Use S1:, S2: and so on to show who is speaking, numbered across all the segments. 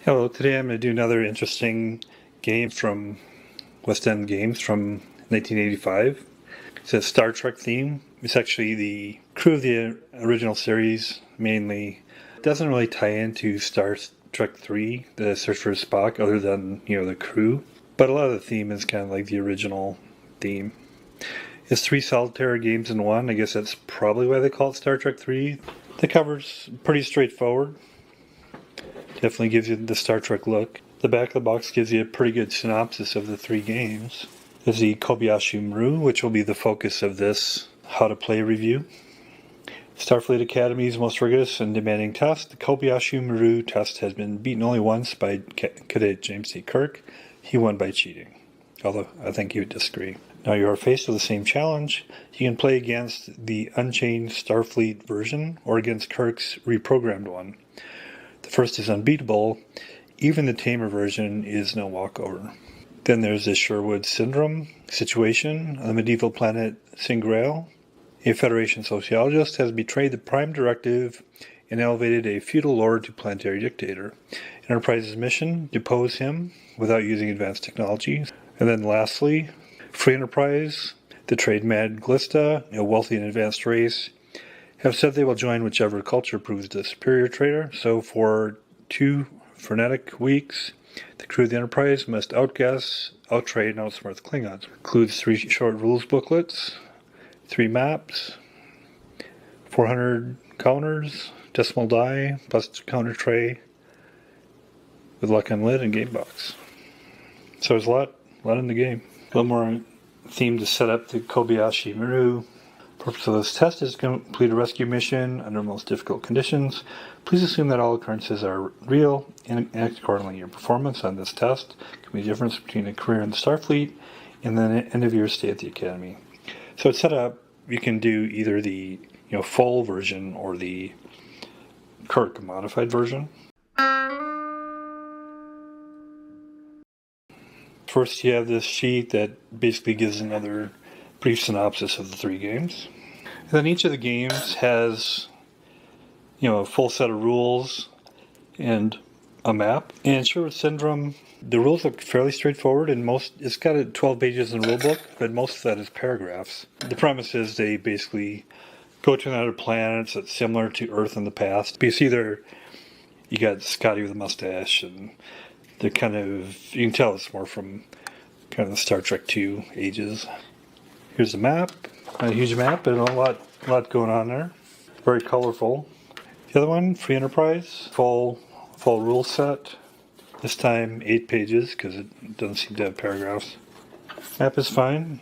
S1: Hello, today I'm going to do another interesting game from West End Games from 1985. It's a Star Trek theme. It's actually the crew of the original series, mainly. It doesn't really tie into Star Trek 3, the Search for Spock, other than, the crew. But a lot of the theme is kind of like the original theme. It's 3 Solitaire games in one. I guess that's probably why they call it Star Trek 3. The cover's pretty straightforward. Definitely gives you the Star Trek look. The back of the box gives you a pretty good synopsis of the 3 games. There's the Kobayashi Maru, which will be the focus of this how to play review. Starfleet Academy's most rigorous and demanding test. The Kobayashi Maru test has been beaten only once by Cadet James C. Kirk. He won by cheating, although I think you would disagree. Now you are faced with the same challenge. You can play against the unchanged Starfleet version or against Kirk's reprogrammed one. The first is unbeatable. Even the tamer version is no walkover. Then there's the Sherwood Syndrome situation on the medieval planet Singrail. A Federation sociologist has betrayed the Prime Directive and elevated a feudal lord to planetary dictator. Enterprise's mission: depose him without using advanced technology. And then lastly, Free Enterprise, the trade-mad Glista, a wealthy and advanced race, have said they will join whichever culture proves the superior trader. So for 2 frenetic weeks, the crew of the Enterprise must outguess, outtrade, and outsmart the Klingons. Includes 3 short rules booklets, 3 maps, 400 counters, decimal die, plus counter tray, with luck on lid and game box. So there's a lot in the game. A little more theme to set up the Kobayashi Maru. The purpose of this test is to complete a rescue mission under most difficult conditions. Please assume that all occurrences are real and act accordingly. Your performance on this test can be the difference between a career in the Starfleet and the end of your stay at the Academy. So it's set up, you can do either the full version or the Kirk modified version. First you have this sheet that basically gives another brief synopsis of the 3 games. And then each of the games has, a full set of rules and a map. And Sherwood Syndrome, the rules look fairly straightforward, and it's got 12 pages in the rule book, but most of that is paragraphs. The premise is they basically go to another planet that's similar to Earth in the past. Because either you got Scotty with a mustache, and they're you can tell it's more from kind of the Star Trek 2 ages. Here's the map, not a huge map, but a lot going on there. Very colorful. The other one, Free Enterprise, full rule set. This time 8 pages because it doesn't seem to have paragraphs. Map is fine.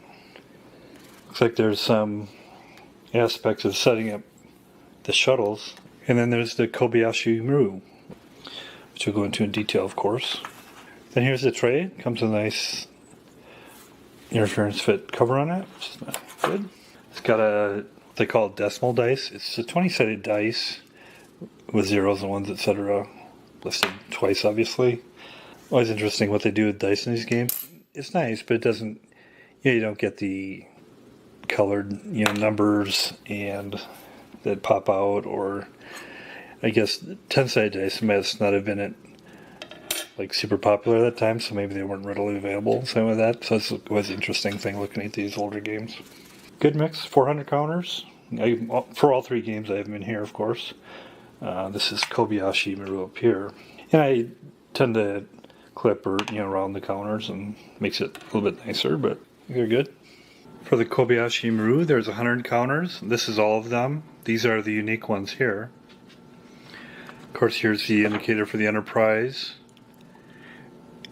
S1: Looks like there's some aspects of setting up the shuttles. And then there's the Kobayashi Maru, which we'll go into in detail, of course. Then here's the tray. It comes with a nice interference fit cover on it, which is not good. It's got what they call decimal dice. It's a 20-sided dice with zeros and ones, etc. listed twice, obviously. Always interesting what they do with dice in these games. It's nice, but it doesn't, you don't get the colored, numbers and that pop out, or I guess 10-sided dice must not have been super popular at that time, so maybe they weren't readily available. Same with that. So this was an interesting thing looking at these older games. Good mix, 400 counters. For all 3 games I have them in here, of course. This is Kobayashi Maru up here. And I tend to clip or round the counters and makes it a little bit nicer, but they're good. For the Kobayashi Maru, there's 100 counters. This is all of them. These are the unique ones here. Of course, here's the indicator for the Enterprise.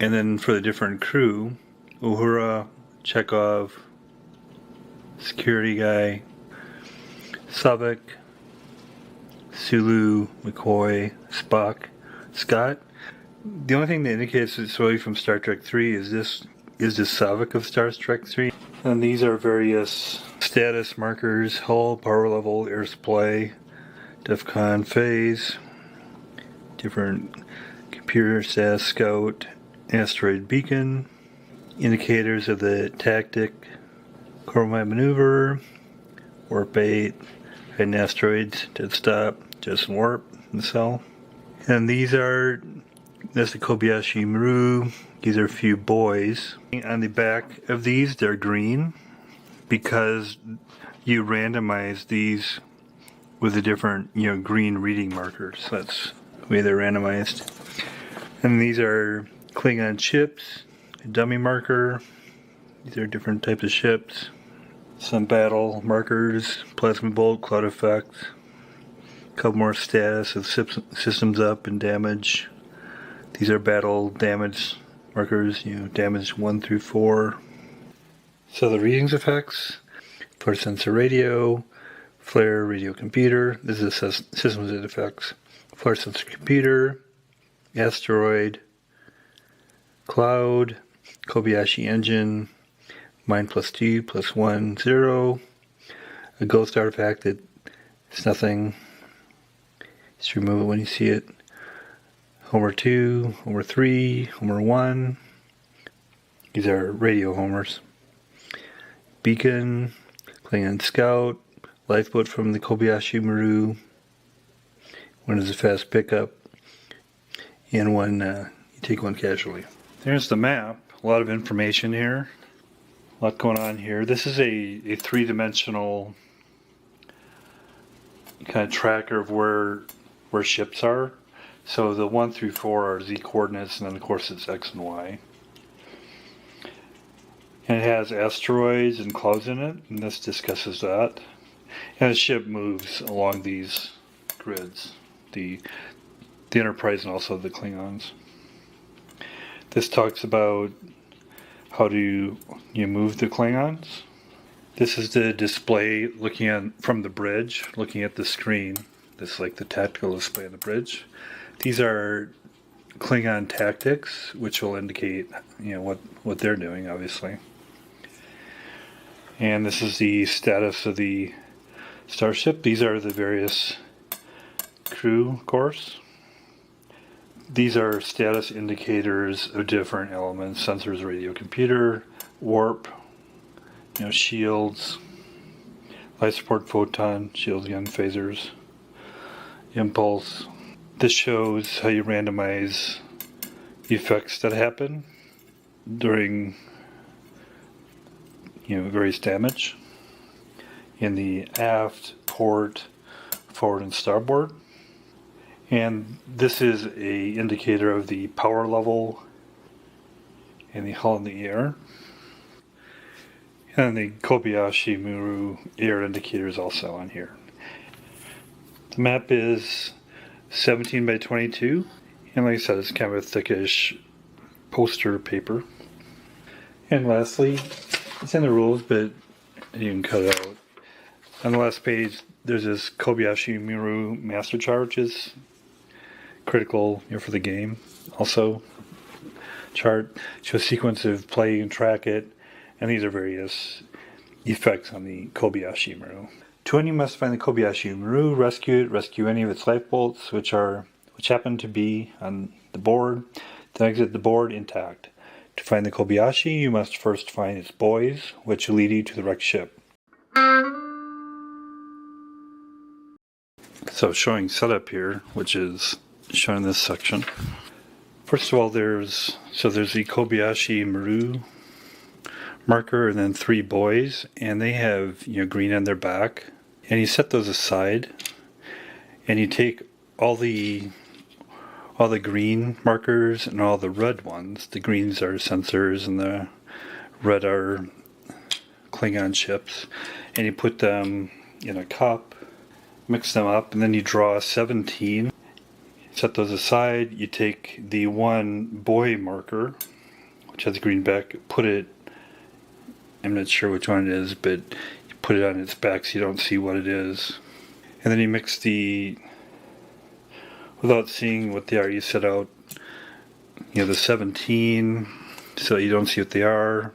S1: And then for the different crew, Uhura, Chekhov, security guy, Saavik, Sulu, McCoy, Spock, Scott. The only thing that indicates it's really from Star Trek 3 is this Saavik of Star Trek 3. And these are various status markers: hull, power level, air supply, DEFCON phase, different computer status, scout, asteroid beacon, indicators of the tactic, Coromite maneuver, warp 8, hidden asteroids, dead stop, just warp, and so. And these are That's the Kobayashi Maru. These are a few boys. On the back of these, they're green because you randomize these with a different, green reading markers. That's the way they're randomized. And these are Klingon ships, a dummy marker. These are different types of ships. Some battle markers, plasma bolt, cloud effect. A couple more status of systems up and damage. These are battle damage markers, damage 1 through 4. So the readings effects, flare sensor radio, flare radio computer. This is systems effects. Flare sensor computer, asteroid, cloud, Kobayashi engine, mind +2, +1, 0. A ghost artifact that it's nothing. Just remove it when you see it. Homer 2, Homer 3, Homer 1. These are radio homers. Beacon, Klingon Scout, lifeboat from the Kobayashi Maru. One is a fast pickup, and one you take one casualty. There's the map. A lot of information here. A lot going on here. This is a three-dimensional kind of tracker of where ships are. So the 1 through 4 are Z coordinates, and then of course it's X and Y. And it has asteroids and clouds in it, and this discusses that. And the ship moves along these grids, the Enterprise and also the Klingons. This talks about how do you move the Klingons. This is the display looking at from the bridge, looking at the screen. This is like the tactical display on the bridge. These are Klingon tactics, which will indicate what they're doing, obviously. And this is the status of the starship. These are the various crew, of course. These are status indicators of different elements: sensors, radio, computer, warp, shields, life support, photon, shields again, phasers, impulse. This shows how you randomize the effects that happen during various damage in the aft, port, forward, and starboard. And this is a indicator of the power level in the hull and the air. And the Kobayashi Maru air indicator is also on here. The map is 17 by 22, and like I said, it's kind of a thickish poster paper. And lastly, it's in the rules, but you can cut it out. On the last page, there's this Kobayashi Maru master chart, which is critical for the game. Also, chart shows sequence of play and track it, and these are various effects on the Kobayashi Maru. To win, you must find the Kobayashi Maru, rescue any of its lifeboats, which happen to be on the board, then exit the board intact. To find the Kobayashi, you must first find its boys, which lead you to the wrecked ship. So showing setup here, which is shown in this section. First of all, there's the Kobayashi Maru marker and then 3 boys, and they have green on their back. And you set those aside, and you take all the green markers and all the red ones. The greens are sensors, and the red are Klingon ships. And you put them in a cup, mix them up, and then you draw 17. Set those aside. You take the 1 boy marker, which has a green back, put it, I'm not sure which one it is, but you put it on its back so you don't see what it is. And then you mix without seeing what they are, you set out the 17 so you don't see what they are.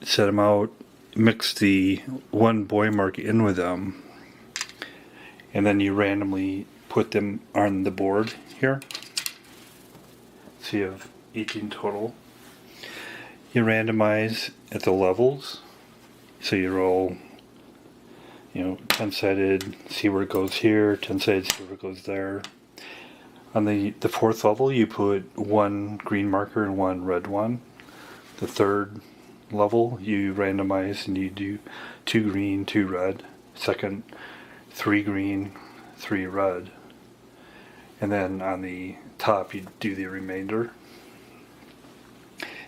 S1: Set them out, mix the 1 boy mark in with them, and then you randomly put them on the board here. So you have 18 total. You randomize at the levels. So you roll, 10-sided, see where it goes here, 10-sided, see where it goes there. On the fourth level, you put one green marker and one red one. The third level, you randomize and you do 2 green, 2 red. Second, 3 green, 3 red. And then on the top, you do the remainder.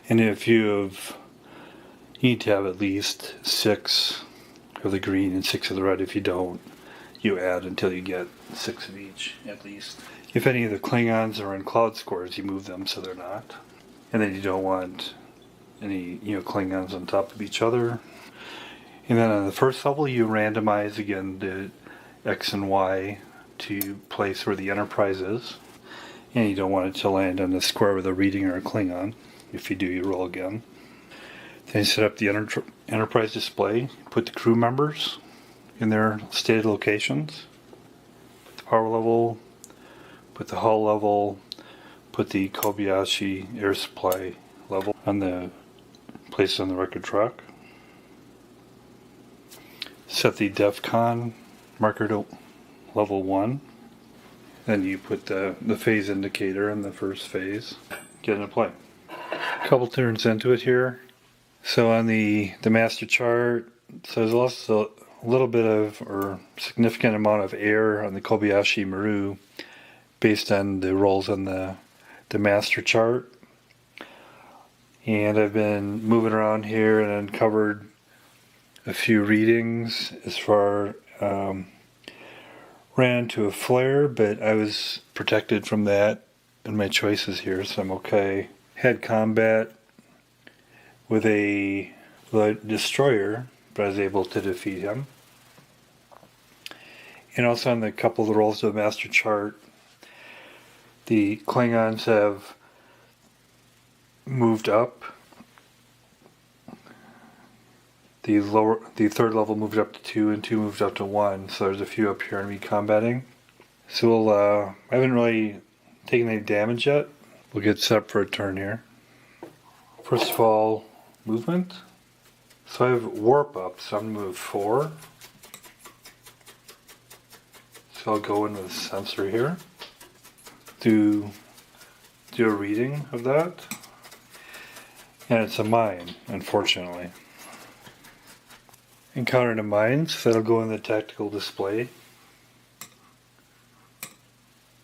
S1: And if you need to have at least 6 of the green and 6 of the red. If you don't, you add until you get 6 of each at least. If any of the Klingons are in cloud scores, you move them so they're not. And then you don't want any Klingons on top of each other. And then on the first level, you randomize again the X and Y to place where the Enterprise is. And you don't want it to land on the square with a reading or a Klingon. If you do, you roll again. Then you set up the Enterprise display, put the crew members in their stated locations, put the power level, put the hull level, put the Kobayashi air supply level on the place on the record track. Set the DEFCON marker to level 1. Then you put the phase indicator in the first phase. Get into play. A couple turns into it here. So on the master chart, so there's also a little bit of, or significant amount of air on the Kobayashi Maru based on the rolls on the master chart. And I've been moving around here and uncovered a few readings as far, ran into a flare, but I was protected from that in my choices here, so I'm okay. Had combat with a destroyer, but I was able to defeat him. And also on the couple of the rolls of the master chart, the Klingons have moved up. The third level moved up to 2 and 2 moved up to 1, so there's a few up here enemy combating. So I haven't really taken any damage yet. We'll get set up for a turn here. First of all, movement. So I have warp up, so I'm going to move 4. So I'll go in with a sensor here. Do a reading of that. And it's a mine, unfortunately. Encountered a mine, so that'll go in the tactical display.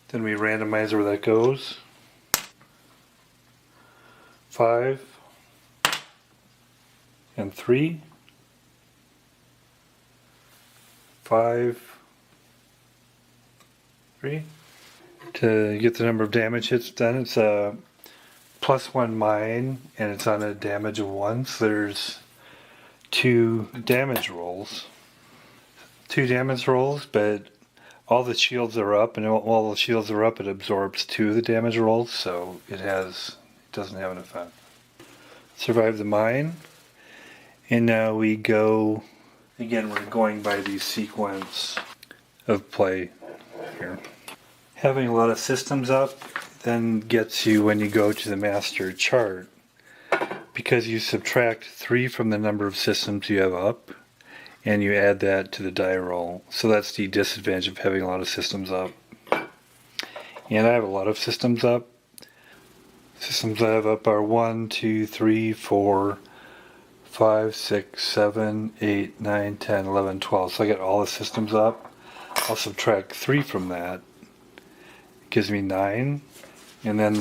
S1: Then we randomize where that goes. 5 and 3. 5, 3. To get the number of damage hits done, it's a +1 mine, and it's on a damage of 1, so there's 2 damage rolls. 2 damage rolls, but all the shields are up, and while the shields are up, it absorbs 2 of the damage rolls, so it doesn't have an effect. Survive the mine, and now we go, again we're going by the sequence of play here. Having a lot of systems up then gets you, when you go to the master chart, because you subtract 3 from the number of systems you have up, and you add that to the die roll. So that's the disadvantage of having a lot of systems up. And I have a lot of systems up. Systems I have up are 1, 2, 3, 4, 5, 6, 7, 8, 9, 10, 11, 12. So I get all the systems up. I'll subtract 3 from that. It gives me 9. And then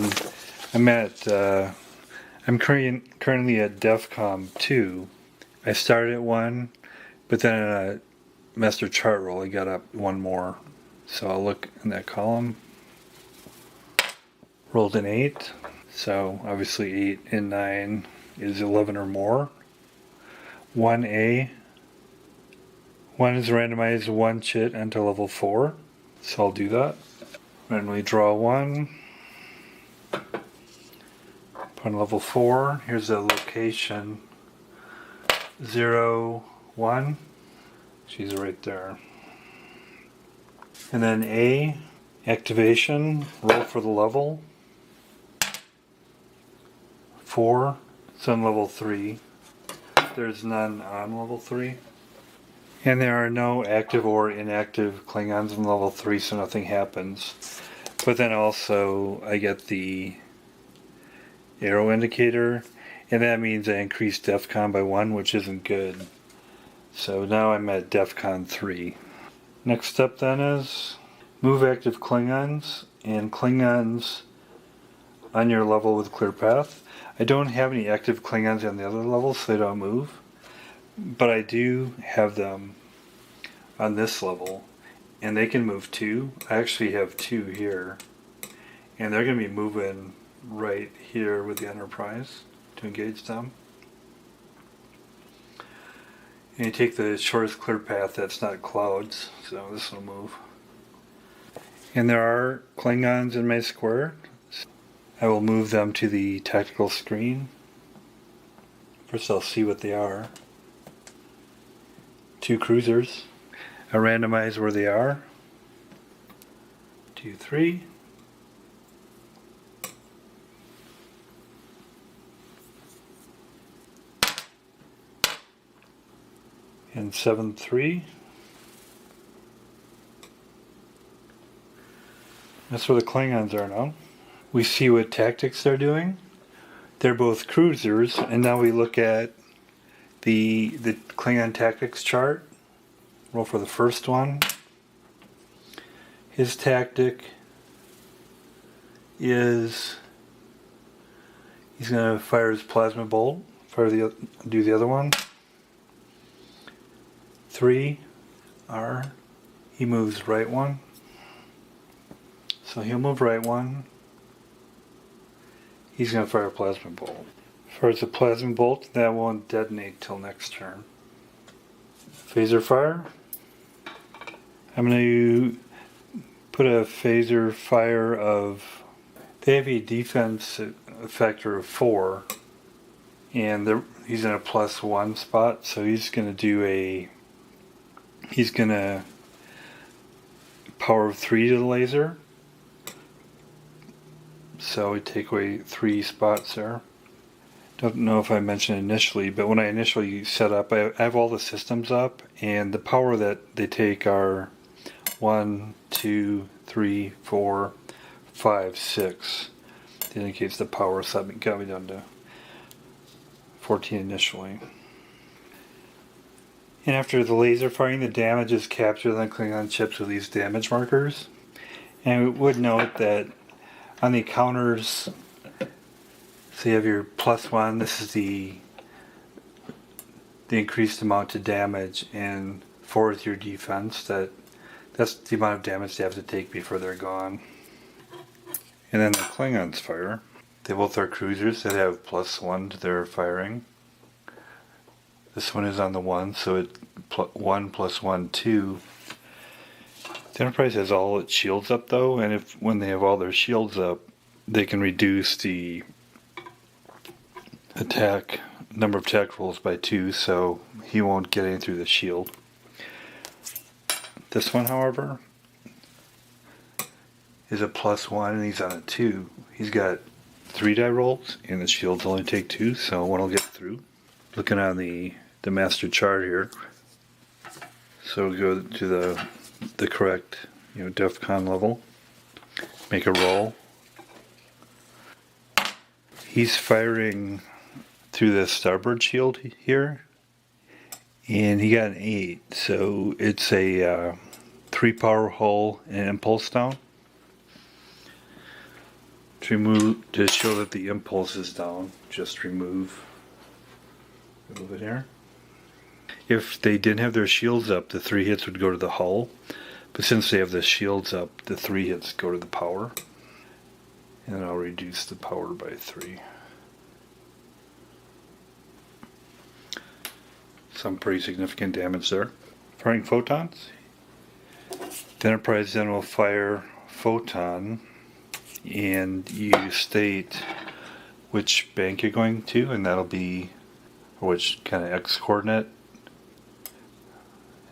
S1: I'm currently at DEFCON 2. I started at 1, but then in a master chart roll I got up 1 more. So I'll look in that column. Rolled an 8. So obviously 8 and 9 is 11 or more. 1A. 1 is randomized 1 chit into level 4. So I'll do that. Randomly draw 1. Put on level 4. Here's the location 0, 1. She's right there. And then A, activation, roll for the level. 4, it's on level 3. There's none on level 3. And there are no active or inactive Klingons on level 3, so nothing happens. But then also I get the arrow indicator, and that means I increased DEFCON by 1, which isn't good. So now I'm at DEFCON 3. Next step then is move active Klingons and Klingons on your level with clear path. I don't have any active Klingons on the other levels, so they don't move. But I do have them on this level, and they can move 2. I actually have 2 here, and they're going to be moving right here with the Enterprise to engage them. And you take the shortest clear path that's not clouds, so this will move. And there are Klingons in my square. I will move them to the tactical screen. First I'll see what they are. 2 cruisers. I randomize where they are. 2, 3. And 7, 3. That's where the Klingons are now. We see what tactics they're doing. They're both cruisers, and now we look at the Klingon tactics chart. Roll for the first one. His tactic is he's going to fire his plasma bolt. Do the other one. 3 R. He moves right 1. So he'll move right 1. He's going to fire a plasma bolt. As far as the plasma bolt, that won't detonate till next turn. Phaser fire. I'm going to put a phaser fire of... They have a defense factor of 4. And he's in a +1 spot, so he's going to do a... He's going to power of 3 to the laser. So we take away 3 spots there. Don't know if I mentioned initially, but when I initially set up, I have all the systems up, and the power that they take are 1, 2, 3, 4, 5, 6. It indicates the power, so that got me down to 14 initially. And after the laser firing, the damage is captured on the Klingon ships with these damage markers. And we would note that on the counters, so you have your +1, this is the increased amount to damage, and 4 is your defense. That's the amount of damage they have to take before they're gone. And then the Klingons fire. They both are cruisers that have +1 to their firing. This one is on the 1, so it 1 + 1, 2. The Enterprise has all its shields up though, and when they have all their shields up, they can reduce the number of attack rolls by 2, so he won't get any through the shield. This one, however, is a +1 and he's on a 2. He's got 3 die rolls and the shields only take 2, so one will get through. Looking on the master chart here, so we go to the correct DEFCON level, make a roll. He's firing through the starboard shield here, and he got an 8, so it's a 3 power hull and impulse down. To show that the impulse is down, just remove it here. If they didn't have their shields up, the 3 hits would go to the hull. But since they have the shields up, the 3 hits go to the power. And then I'll reduce the power by 3. Some pretty significant damage there. Firing photons. The Enterprise then will fire photon, and you state which bank you're going to, and that'll be, or which kind of X coordinate.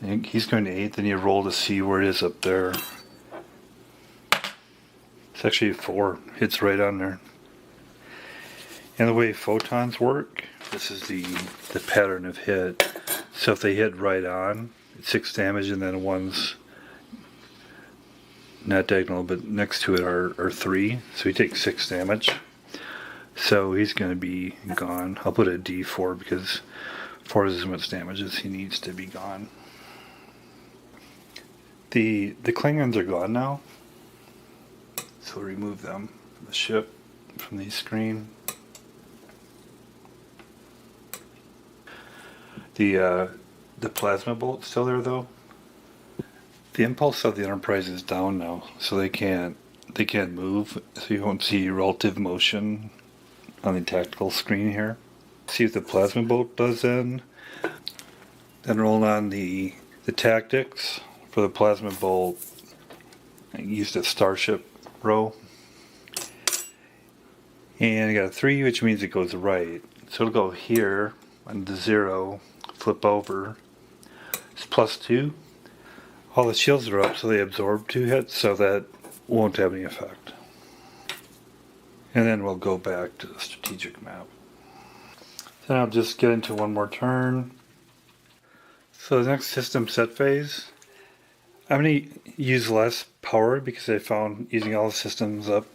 S1: And he's going to 8, then you roll to see where it is up there. It's actually 4, hits right on there. And the way photons work, this is the pattern of hit. So if they hit right on, it's 6 damage, and then one's not diagonal, but next to it are 3. So he takes 6 damage. So he's going to be gone. I'll put a D4 because 4 is as much damage as he needs to be gone. The Klingons are gone now. So we'll remove them from the ship, from the screen. The plasma bolt's still there though. The impulse of the Enterprise is down now, so they can't move. So you won't see relative motion on the tactical screen here. See what the plasma bolt does then. Then roll on the tactics for the plasma bolt. I used a starship row. And I got a 3, which means it goes right. So it'll go here on the 0, flip over. It's +2. All the shields are up, so they absorb 2 hits, so that won't have any effect. And then we'll go back to the strategic map. Then I'll just get into one more turn. So the next system set phase, I'm going to use less power because I found using all the systems up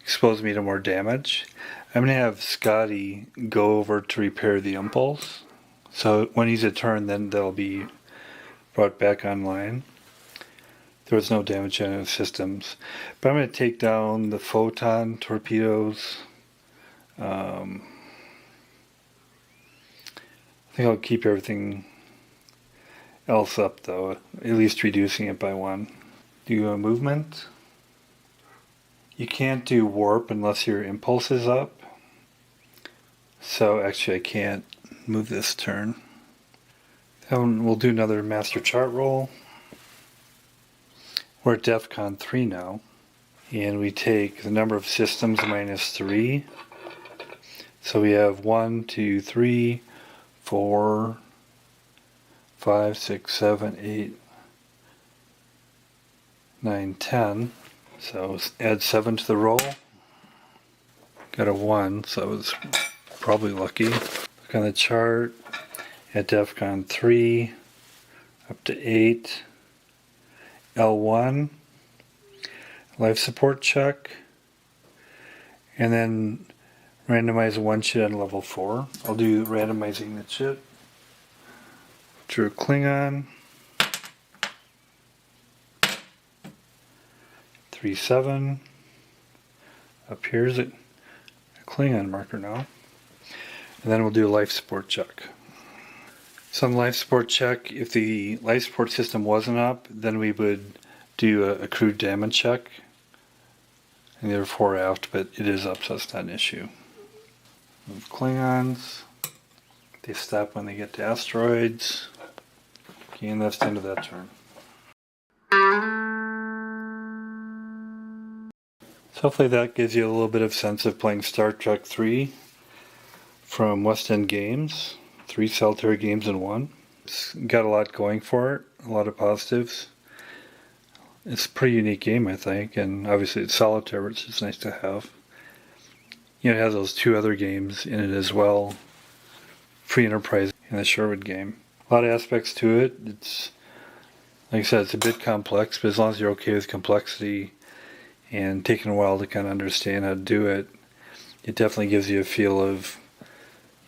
S1: exposed me to more damage. I'm going to have Scotty go over to repair the impulse. So when he's a turn, then they'll be brought back online. There was no damage on the systems. But I'm going to take down the photon torpedoes. I think I'll keep everything else up though, at least reducing it by 1. Do a movement. You can't do warp unless your impulse is up. So actually I can't move this turn. Then we'll do another master chart roll. We're at DEFCON 3 now, and we take the number of systems -3. So we have 1, 2, 3, 4, 5, 6, 7, 8, 9, 10. So add 7 to the roll. Got a 1, so I was probably lucky. Look on the chart at DEFCON 3, up to 8. L1, life support check, and then randomize 1 chit on level 4. I'll do randomizing the chit. Drew Klingon. 3-7. Up here's a Klingon marker now. And then we'll do a life support check. So on the life support check, if the life support system wasn't up, then we would do a crude damage check. And they're 4 aft, but it is up, so it's not an issue. Move Klingons. They stop when they get to asteroids. Okay, and that's the end of that turn. So hopefully that gives you a little bit of sense of playing Star Trek 3 from West End Games. 3 Solitaire games in 1. It's got a lot going for it, a lot of positives. It's a pretty unique game, I think, and obviously it's Solitaire, which is nice to have. You know, it has those 2 other games in it as well, Free Enterprise and the Sherwood game. A lot of aspects to it. It's, like I said, it's a bit complex, but as long as you're okay with complexity and taking a while to kind of understand how to do it, it definitely gives you a feel of,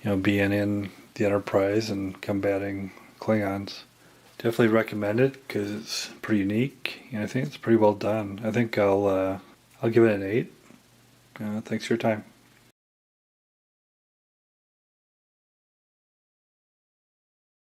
S1: you know, being in the Enterprise and combating Klingons. Definitely recommend it because it's pretty unique and I think it's pretty well done. I think I'll give it an 8. Thanks for your time.